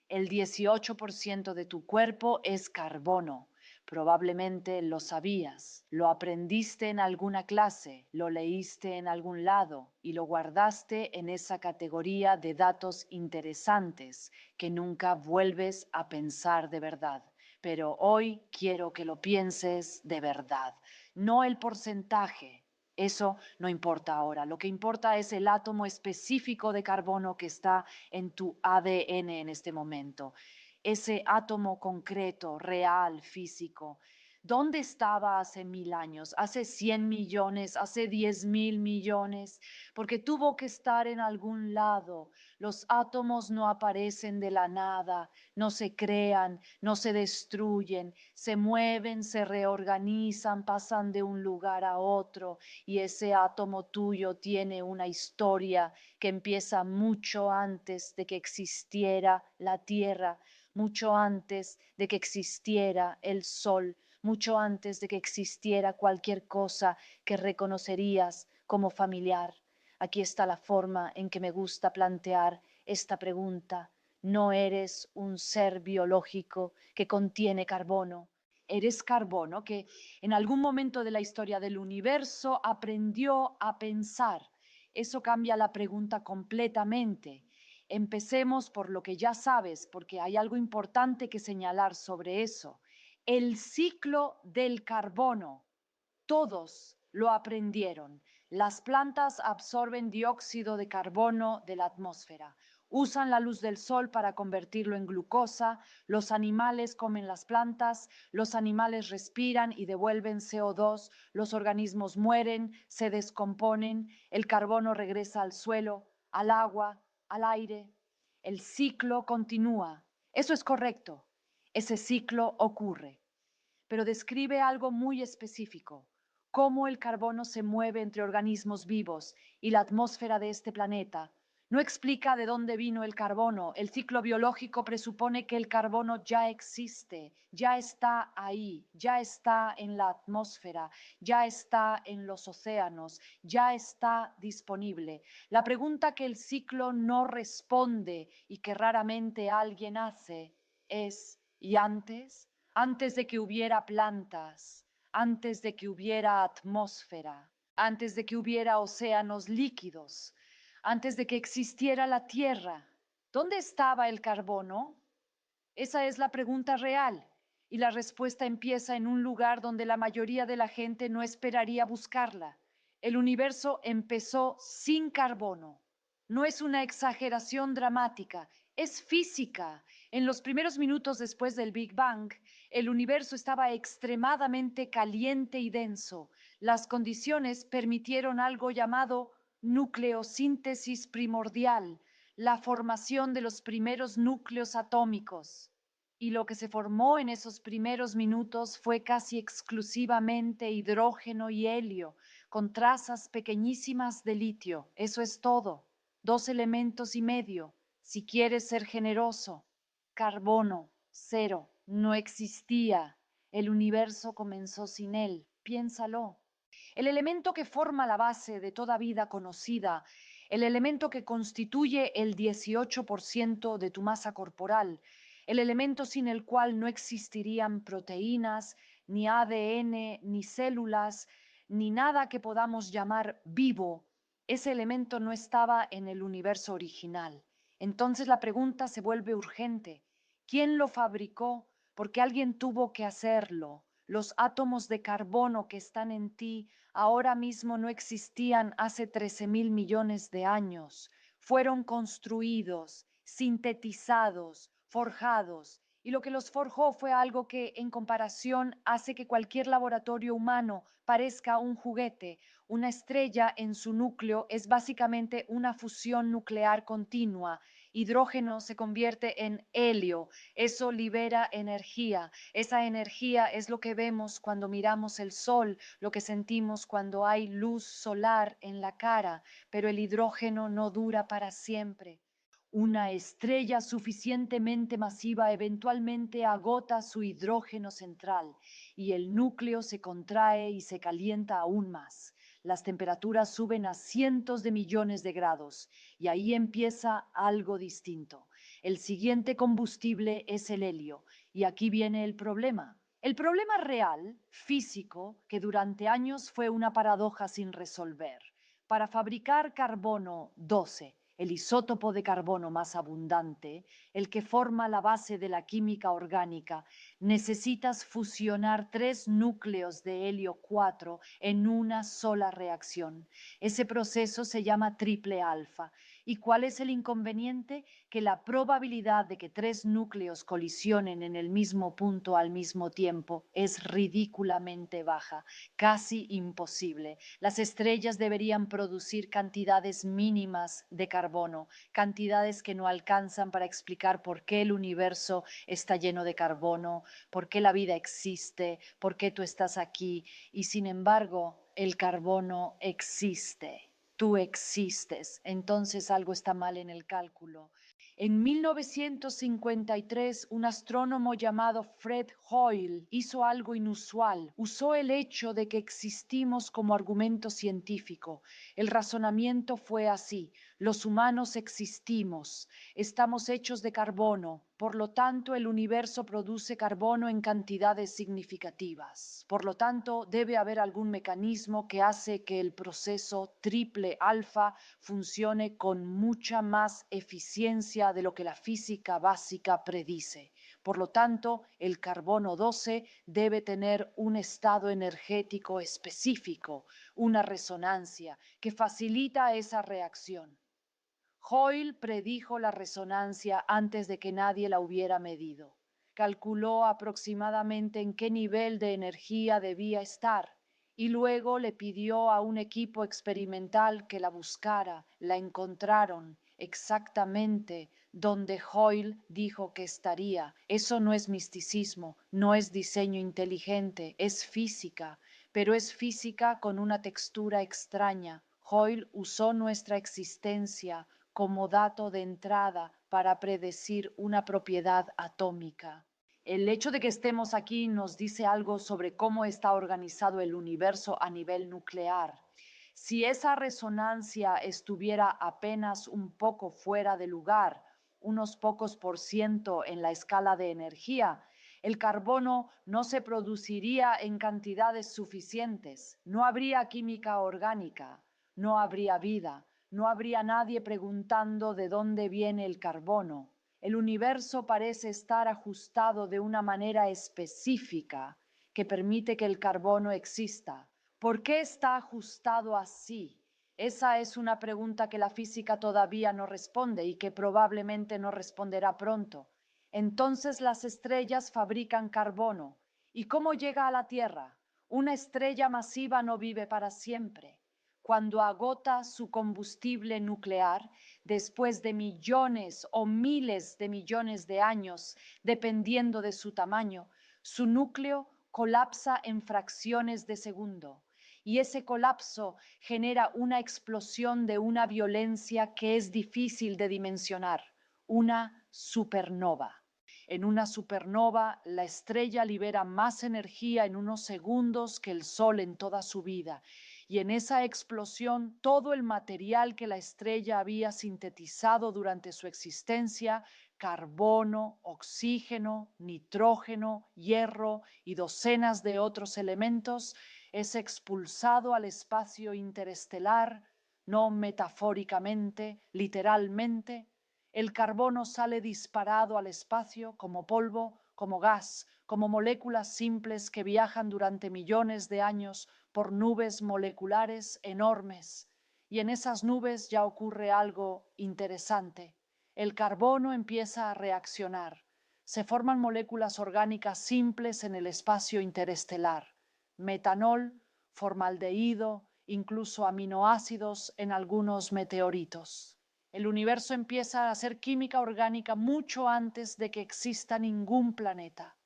El 18% de tu cuerpo es carbono. Probablemente lo sabías, lo aprendiste en alguna clase, lo leíste en algún lado y lo guardaste en esa categoría de datos interesantes que nunca vuelves a pensar de verdad. Pero hoy quiero que lo pienses de verdad, no el porcentaje. Eso no importa ahora. Lo que importa es el átomo específico de carbono que está en tu ADN en este momento. Ese átomo concreto, real, físico. ¿Dónde estaba hace 1000 años? ¿Hace 100 millones? ¿Hace 10.000 millones? Porque tuvo que estar en algún lado. Los átomos no aparecen de la nada, no se crean, no se destruyen, se mueven, se reorganizan, pasan de un lugar a otro y ese átomo tuyo tiene una historia que empieza mucho antes de que existiera la Tierra, mucho antes de que existiera el Sol, mucho antes de que existiera cualquier cosa que reconocerías como familiar. Aquí está la forma en que me gusta plantear esta pregunta. No eres un ser biológico que contiene carbono. Eres carbono que en algún momento de la historia del universo aprendió a pensar. Eso cambia la pregunta completamente. Empecemos por lo que ya sabes, porque hay algo importante que señalar sobre eso. El ciclo del carbono. Todos lo aprendieron. Las plantas absorben dióxido de carbono de la atmósfera. Usan la luz del sol para convertirlo en glucosa. Los animales comen las plantas. Los animales respiran y devuelven CO2. Los organismos mueren, se descomponen. El carbono regresa al suelo, al agua, al aire. El ciclo continúa. Eso es correcto. Ese ciclo ocurre, pero describe algo muy específico: cómo el carbono se mueve entre organismos vivos y la atmósfera de este planeta. No explica de dónde vino el carbono. El ciclo biológico presupone que el carbono ya existe, ya está ahí, ya está en la atmósfera, ya está en los océanos, ya está disponible. La pregunta que el ciclo no responde y que raramente alguien hace es: ¿y antes? Antes de que hubiera plantas, antes de que hubiera atmósfera, antes de que hubiera océanos líquidos, antes de que existiera la Tierra, ¿dónde estaba el carbono? Esa es la pregunta real, y la respuesta empieza en un lugar donde la mayoría de la gente no esperaría buscarla. El universo empezó sin carbono. No es una exageración dramática, es física. En los primeros minutos después del Big Bang, el universo estaba extremadamente caliente y denso. Las condiciones permitieron algo llamado nucleosíntesis primordial, la formación de los primeros núcleos atómicos. Y lo que se formó en esos primeros minutos fue casi exclusivamente hidrógeno y helio, con trazas pequeñísimas de litio. Eso es todo. 2 elementos y medio, si quieres ser generoso. Carbono, cero, no existía. El universo comenzó sin él. Piénsalo. El elemento que forma la base de toda vida conocida, el elemento que constituye el 18% de tu masa corporal, el elemento sin el cual no existirían proteínas, ni ADN, ni células, ni nada que podamos llamar vivo. Ese elemento no estaba en el universo original. Entonces la pregunta se vuelve urgente. ¿Quién lo fabricó? Porque alguien tuvo que hacerlo. Los átomos de carbono que están en ti ahora mismo no existían hace 13.000 millones de años. Fueron construidos, sintetizados, forjados, y lo que los forjó fue algo que, en comparación, hace que cualquier laboratorio humano parezca un juguete. Una estrella en su núcleo es básicamente una fusión nuclear continua. Hidrógeno se convierte en helio. Eso libera energía. Esa energía es lo que vemos cuando miramos el sol, lo que sentimos cuando hay luz solar en la cara, pero el hidrógeno no dura para siempre. Una estrella suficientemente masiva eventualmente agota su hidrógeno central y el núcleo se contrae y se calienta aún más. Las temperaturas suben a cientos de millones de grados y ahí empieza algo distinto. El siguiente combustible es el helio. Y aquí viene el problema. El problema real, físico, que durante años fue una paradoja sin resolver. Para fabricar carbono 12, el isótopo de carbono más abundante, el que forma la base de la química orgánica, necesitas fusionar 3 núcleos de helio 4 en una sola reacción. Ese proceso se llama triple alfa. ¿Y cuál es el inconveniente? Que la probabilidad de que 3 núcleos colisionen en el mismo punto al mismo tiempo es ridículamente baja, casi imposible. Las estrellas deberían producir cantidades mínimas de carbono, cantidades que no alcanzan para explicar por qué el universo está lleno de carbono, por qué la vida existe, por qué tú estás aquí, y sin embargo, el carbono existe. Tú existes, entonces algo está mal en el cálculo. En 1953, un astrónomo llamado Fred Hoyle hizo algo inusual. Usó el hecho de que existimos como argumento científico. El razonamiento fue así: los humanos existimos, estamos hechos de carbono, por lo tanto el universo produce carbono en cantidades significativas. Por lo tanto, debe haber algún mecanismo que hace que el proceso triple alfa funcione con mucha más eficiencia de lo que la física básica predice. Por lo tanto, el carbono 12 debe tener un estado energético específico, una resonancia que facilita esa reacción. Hoyle predijo la resonancia antes de que nadie la hubiera medido. Calculó aproximadamente en qué nivel de energía debía estar y luego le pidió a un equipo experimental que la buscara. La encontraron exactamente donde Hoyle dijo que estaría. Eso no es misticismo, no es diseño inteligente, es física, pero es física con una textura extraña. Hoyle usó nuestra existencia como dato de entrada para predecir una propiedad atómica. El hecho de que estemos aquí nos dice algo sobre cómo está organizado el universo a nivel nuclear. Si esa resonancia estuviera apenas un poco fuera de lugar, unos pocos por ciento en la escala de energía, el carbono no se produciría en cantidades suficientes, no habría química orgánica, no habría vida, no habría nadie preguntando de dónde viene el carbono. El universo parece estar ajustado de una manera específica que permite que el carbono exista. ¿Por qué está ajustado así? Esa es una pregunta que la física todavía no responde y que probablemente no responderá pronto. Entonces las estrellas fabrican carbono. ¿Y cómo llega a la Tierra? Una estrella masiva no vive para siempre. Cuando agota su combustible nuclear, después de millones o miles de millones de años, dependiendo de su tamaño, su núcleo colapsa en fracciones de segundo. Y ese colapso genera una explosión de una violencia que es difícil de dimensionar, una supernova. En una supernova, la estrella libera más energía en unos segundos que el Sol en toda su vida. Y en esa explosión, todo el material que la estrella había sintetizado durante su existencia, carbono, oxígeno, nitrógeno, hierro y docenas de otros elementos, es expulsado al espacio interestelar, no metafóricamente, literalmente. El carbono sale disparado al espacio como polvo, como gas, como moléculas simples que viajan durante millones de años por nubes moleculares enormes. Y en esas nubes ya ocurre algo interesante. El carbono empieza a reaccionar. Se forman moléculas orgánicas simples en el espacio interestelar. Metanol, formaldehído, incluso aminoácidos en algunos meteoritos. El universo empieza a hacer química orgánica mucho antes de que exista ningún planeta.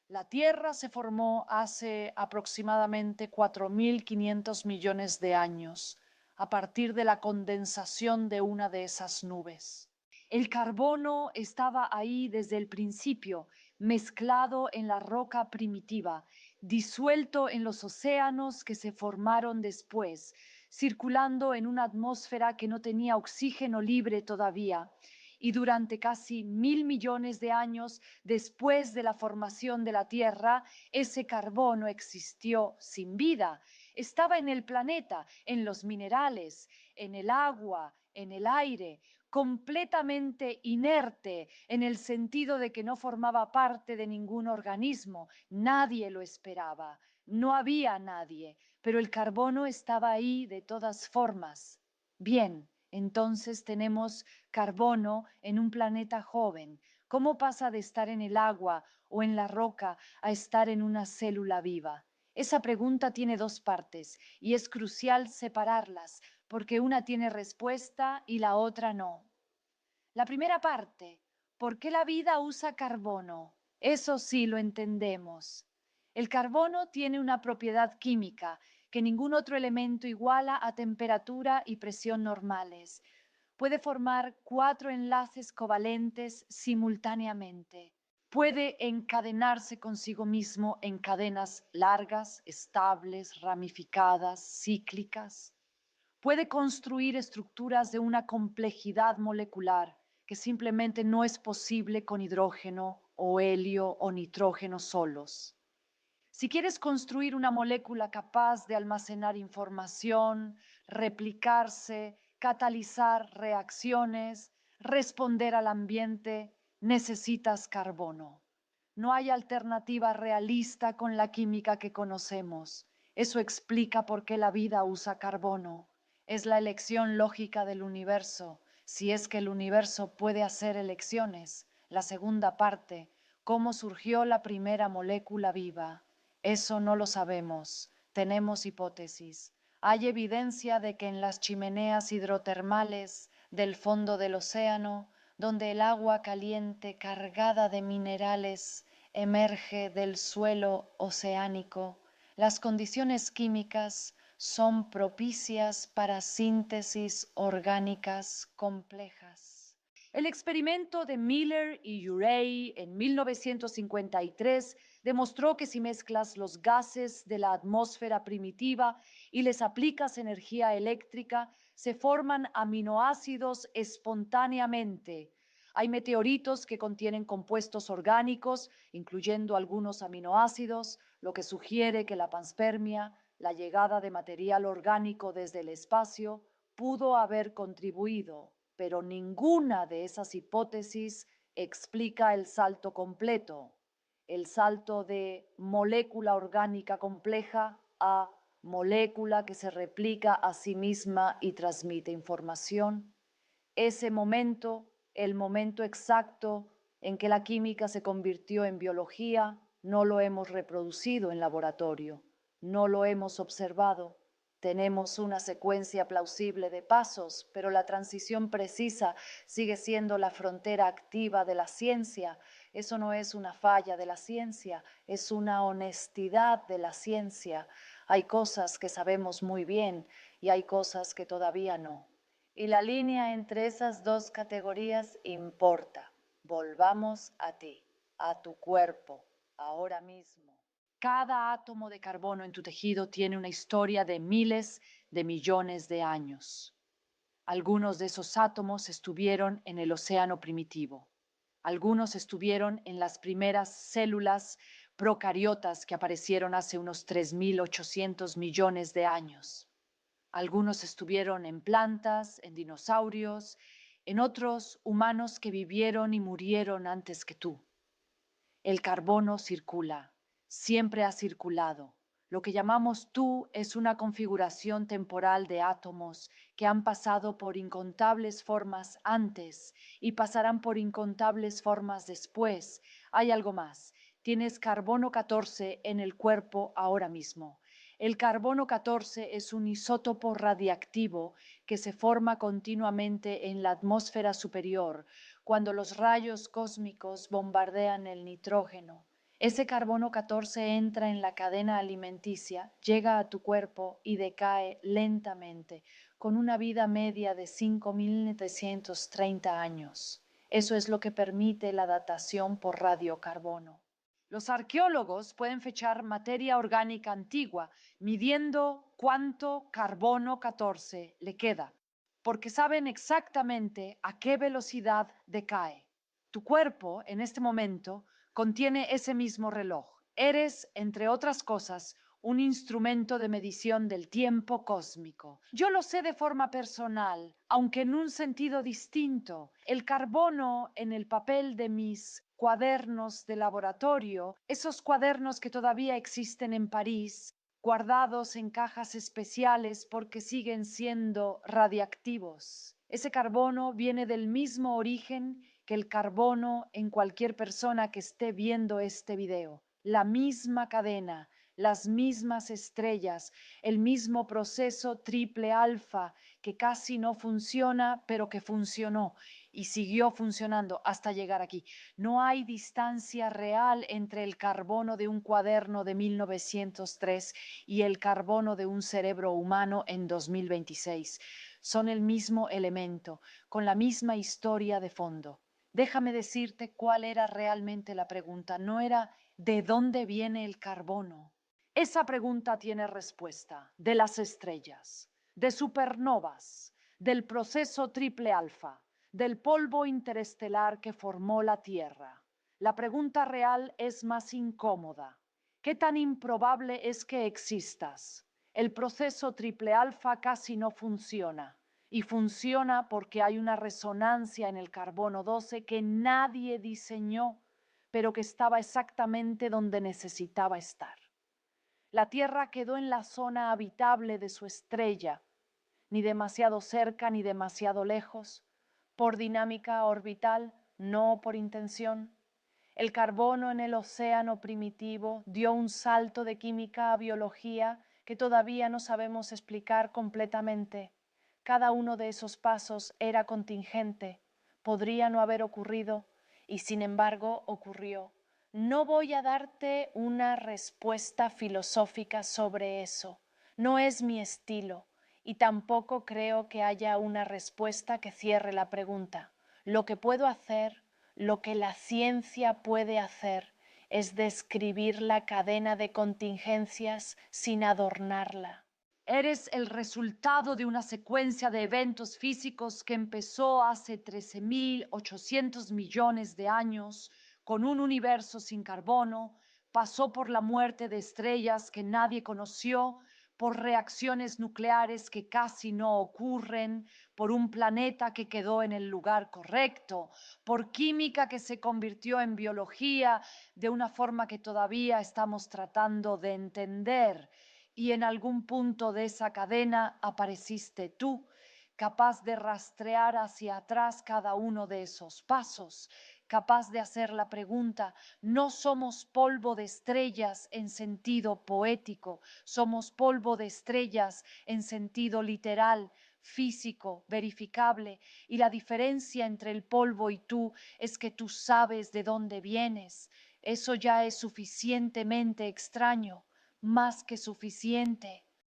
La Tierra se formó hace aproximadamente 4.500 millones de años, a partir de la condensación de una de esas nubes. El carbono estaba ahí desde el principio, mezclado en la roca primitiva, disuelto en los océanos que se formaron después, circulando en una atmósfera que no tenía oxígeno libre todavía, y durante casi 1.000 millones de años después de la formación de la Tierra, ese carbono existió sin vida. Estaba en el planeta, en los minerales, en el agua, en el aire, completamente inerte en el sentido de que no formaba parte de ningún organismo. Nadie lo esperaba, no había nadie, pero el carbono estaba ahí de todas formas. Bien, entonces tenemos carbono en un planeta joven. ¿Cómo pasa de estar en el agua o en la roca a estar en una célula viva? Esa pregunta tiene dos partes y es crucial separarlas porque una tiene respuesta y la otra no. La primera parte, ¿por qué la vida usa carbono? Eso sí lo entendemos. El carbono tiene una propiedad química que ningún otro elemento iguala a temperatura y presión normales. Puede formar 4 enlaces covalentes simultáneamente. Puede encadenarse consigo mismo en cadenas largas, estables, ramificadas, cíclicas. Puede construir estructuras de una complejidad molecular que simplemente no es posible con hidrógeno o helio o nitrógeno solos. Si quieres construir una molécula capaz de almacenar información, replicarse, catalizar reacciones, responder al ambiente, necesitas carbono. No hay alternativa realista con la química que conocemos. Eso explica por qué la vida usa carbono. Es la elección lógica del universo, si es que el universo puede hacer elecciones. La segunda parte, cómo surgió la primera molécula viva. Eso no lo sabemos. Tenemos hipótesis. Hay evidencia de que en las chimeneas hidrotermales del fondo del océano, donde el agua caliente cargada de minerales emerge del suelo oceánico, las condiciones químicas son propicias para síntesis orgánicas complejas. El experimento de Miller y Urey en 1953 demostró que si mezclas los gases de la atmósfera primitiva y les aplicas energía eléctrica, se forman aminoácidos espontáneamente. Hay meteoritos que contienen compuestos orgánicos, incluyendo algunos aminoácidos, lo que sugiere que la panspermia, la llegada de material orgánico desde el espacio, pudo haber contribuido, pero ninguna de esas hipótesis explica el salto completo, el salto de molécula orgánica compleja a molécula que se replica a sí misma y transmite información. Ese momento, el momento exacto en que la química se convirtió en biología, no lo hemos reproducido en laboratorio, no lo hemos observado. Tenemos una secuencia plausible de pasos, pero la transición precisa sigue siendo la frontera activa de la ciencia. Eso no es una falla de la ciencia, es una honestidad de la ciencia. Hay cosas que sabemos muy bien y hay cosas que todavía no. Y la línea entre esas dos categorías importa. Volvamos a ti, a tu cuerpo, ahora mismo. Cada átomo de carbono en tu tejido tiene una historia de miles de millones de años. Algunos de esos átomos estuvieron en el océano primitivo. Algunos estuvieron en las primeras células procariotas que aparecieron hace unos 3.800 millones de años. Algunos estuvieron en plantas, en dinosaurios, en otros humanos que vivieron y murieron antes que tú. El carbono circula, siempre ha circulado. Lo que llamamos tú es una configuración temporal de átomos que han pasado por incontables formas antes y pasarán por incontables formas después. Hay algo más. Tienes carbono 14 en el cuerpo ahora mismo. El carbono 14 es un isótopo radiactivo que se forma continuamente en la atmósfera superior cuando los rayos cósmicos bombardean el nitrógeno. Ese carbono 14 entra en la cadena alimenticia, llega a tu cuerpo y decae lentamente, con una vida media de 5.930 años. Eso es lo que permite la datación por radiocarbono. Los arqueólogos pueden fechar materia orgánica antigua, midiendo cuánto carbono 14 le queda. porque saben exactamente a qué velocidad decae. Tu cuerpo, en este momento, contiene ese mismo reloj. Eres, entre otras cosas, un instrumento de medición del tiempo cósmico. Yo lo sé de forma personal, aunque en un sentido distinto. El carbono en el papel de mis cuadernos de laboratorio, esos cuadernos que todavía existen en París, guardados en cajas especiales porque siguen siendo radiactivos. Ese carbono viene del mismo origen que el carbono en cualquier persona que esté viendo este video. La misma cadena, las mismas estrellas, el mismo proceso triple alfa que casi no funciona, pero que funcionó y siguió funcionando hasta llegar aquí. No hay distancia real entre el carbono de un cuaderno de 1903 y el carbono de un cerebro humano en 2026. Son el mismo elemento, con la misma historia de fondo. Déjame decirte cuál era realmente la pregunta. No era ¿de dónde viene el carbono? Esa pregunta tiene respuesta de las estrellas, de supernovas, del proceso triple alfa, del polvo interestelar que formó la Tierra. La pregunta real es más incómoda. ¿Qué tan improbable es que existas? El proceso triple alfa casi no funciona. Y funciona porque hay una resonancia en el carbono 12 que nadie diseñó, pero que estaba exactamente donde necesitaba estar. La Tierra quedó en la zona habitable de su estrella, ni demasiado cerca ni demasiado lejos, por dinámica orbital, no por intención. El carbono en el océano primitivo dio un salto de química a biología que todavía no sabemos explicar completamente. Cada uno de esos pasos era contingente, podría no haber ocurrido, y sin embargo ocurrió. No voy a darte una respuesta filosófica sobre eso, no es mi estilo, y tampoco creo que haya una respuesta que cierre la pregunta. Lo que puedo hacer, lo que la ciencia puede hacer, es describir la cadena de contingencias sin adornarla. Eres el resultado de una secuencia de eventos físicos que empezó hace 13.800 millones de años con un universo sin carbono, pasó por la muerte de estrellas que nadie conoció, por reacciones nucleares que casi no ocurren, por un planeta que quedó en el lugar correcto, por química que se convirtió en biología de una forma que todavía estamos tratando de entender. Y en algún punto de esa cadena apareciste tú, capaz de rastrear hacia atrás cada uno de esos pasos, capaz de hacer la pregunta, no somos polvo de estrellas en sentido poético, somos polvo de estrellas en sentido literal, físico, verificable, y la diferencia entre el polvo y tú es que tú sabes de dónde vienes. Eso ya es suficientemente extraño, más que suficiente.